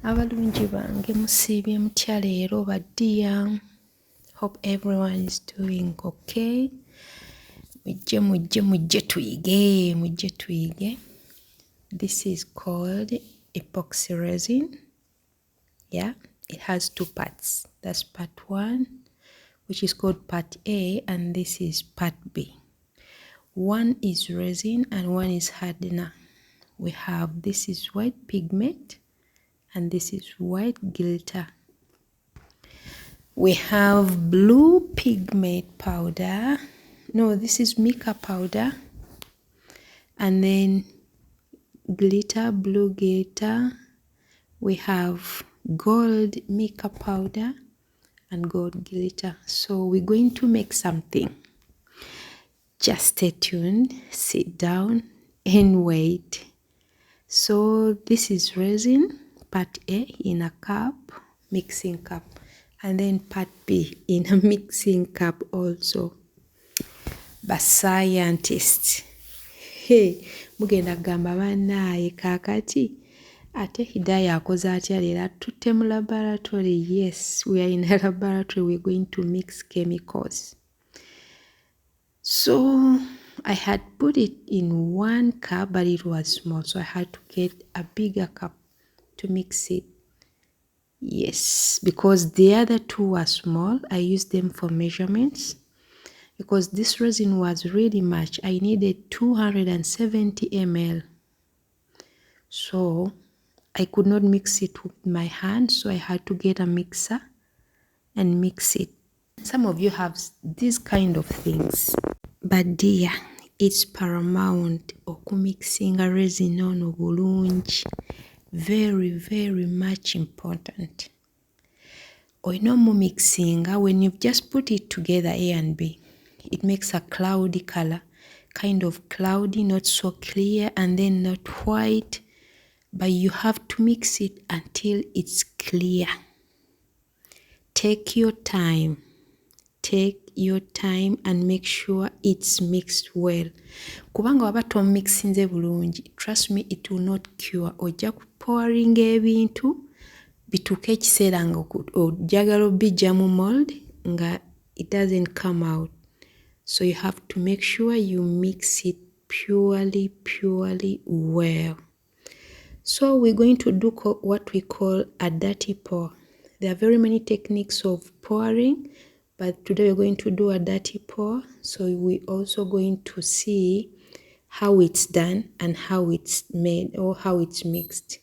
Abalungi bange musiibye mutya leero baddiya? Hope everyone is doing okay. Mujje tuyige. This is called epoxy resin. Yeah, it has two parts. That's part 1, which is called part A, and this is part B. One is resin and one is hardener. We have, this is white pigment and this is white glitter. We have blue pigment powder. No, this is mica powder. And then glitter, blue glitter. We have gold mica powder and gold glitter. So we're going to make something. Just stay tuned, sit down and wait. So this is resin, part A in a cup, mixing cup, and then part B in a mixing cup also. But scientists, hey, mugenda gamba bannaye kakati ate Hidaya akoze atya leero atutte mu laboratory. Yes, we are in a laboratory. We're going to mix chemicals. So I had put it in one cup, but it was small, so I had to get a bigger cup to mix it. Yes, because the other two were small, I used them for measurements. Because this resin was really much, I needed 270 ml. So I could not mix it with my hand, so I had to get a mixer and mix it. Some of you have these kind of things. But dear, it's paramount okumixinga resin ono bulungi. Very much important. Oyina omumixinga, when you've just put it together A and B, it makes a cloudy color, kind of cloudy, not so clear and then not white, but you have to mix it until it's clear. Take your time and make sure it's mixed well. Kubanga waba tomixinze bulungi, trust me, it will not cure. Ojja kupouringa ebintu bituuke ekiseera nga ojjagala obijja mu mold nga it doesn't come out. So you have to make sure you mix it purely well. So we're going to do what we call a dirty pour. There are very many techniques of pouring, but today we're going to do a dirty pour. So we're also going to see how it's done and how it's made or how it's mixed.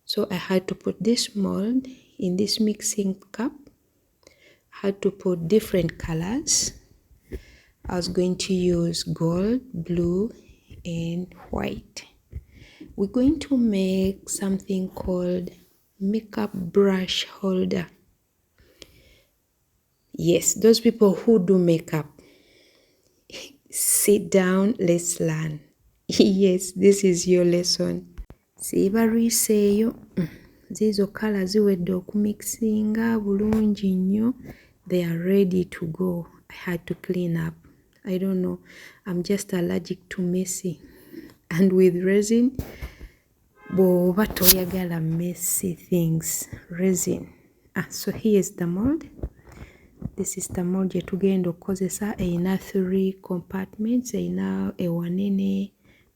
So I had to put this mold in this mixing cup. I had to put different colors. I was going to use gold, blue, and white. We're going to make something called makeup brush holder. Yes, those people who do makeup, sit down, let's learn. Yes, this is your lesson. Siibalwiseeyo, zizo color ziwedde okumixinga bulungi nnyo. They are ready to go. I had to clean up. I don't know, I'm just allergic to messy. And with resin, bw'oba toyagala messy things, resin. So here's the mold. This is the mold gye tugenda okukozesa. Eyina 3 compartments, eyina ewanene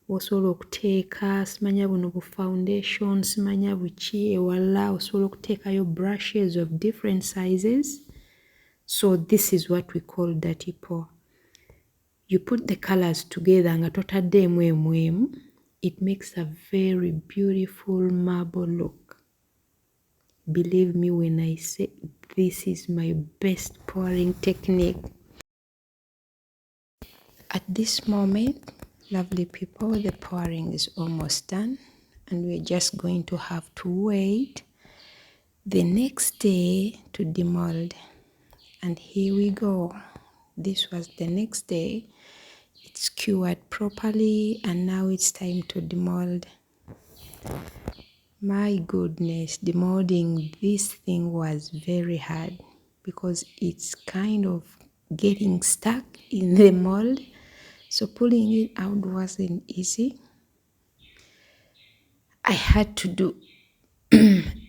osobola okuteeka, simanya buno bu foundation, simanya buki, ewala osobola okuteekayo brushes of different sizes. So this is what we call dirty pour. You put the colors together nga totaddeemu emu. It makes a very beautiful marble look. Believe me when I say this is my best pouring technique. At this moment, lovely people, the pouring is almost done and we're just going to have to wait the next day to demold. And here we go. This was the next day. It's cured properly and now it's time to demold. My goodness, demolding this thing was very hard because it's kind of getting stuck in the mold. So pulling it out wasn't easy. I had to do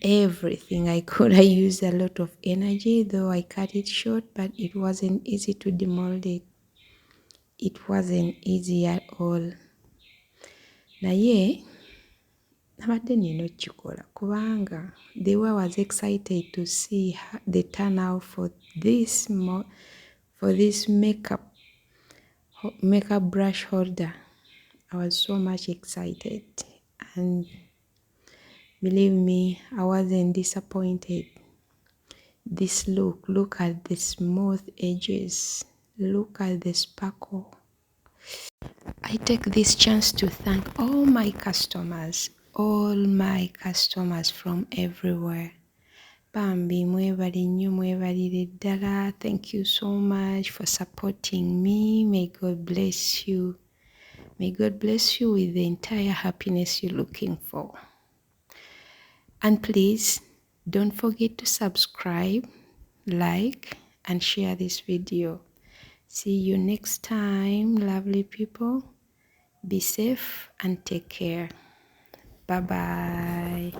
everything I could. I used a lot of energy, though I cut it short, but it wasn't easy to demold it. It wasn't easy at all. Naye nabadde nina okukikola kubanga the way I was excited to see the turnout for this makeup brush holder. I was so much excited, and believe me, I wasn't disappointed. This look at the smooth edges, look at the sparkle. I take this chance to thank all my customers from everywhere. Bambi, mwebali nnyo, mwebalire ddala. Thank you so much for supporting me. May God bless you. May God bless you with the entire happiness you're looking for. And please, don't forget to subscribe, like, and share this video. See you next time, lovely people. Be safe and take care. Bye-bye.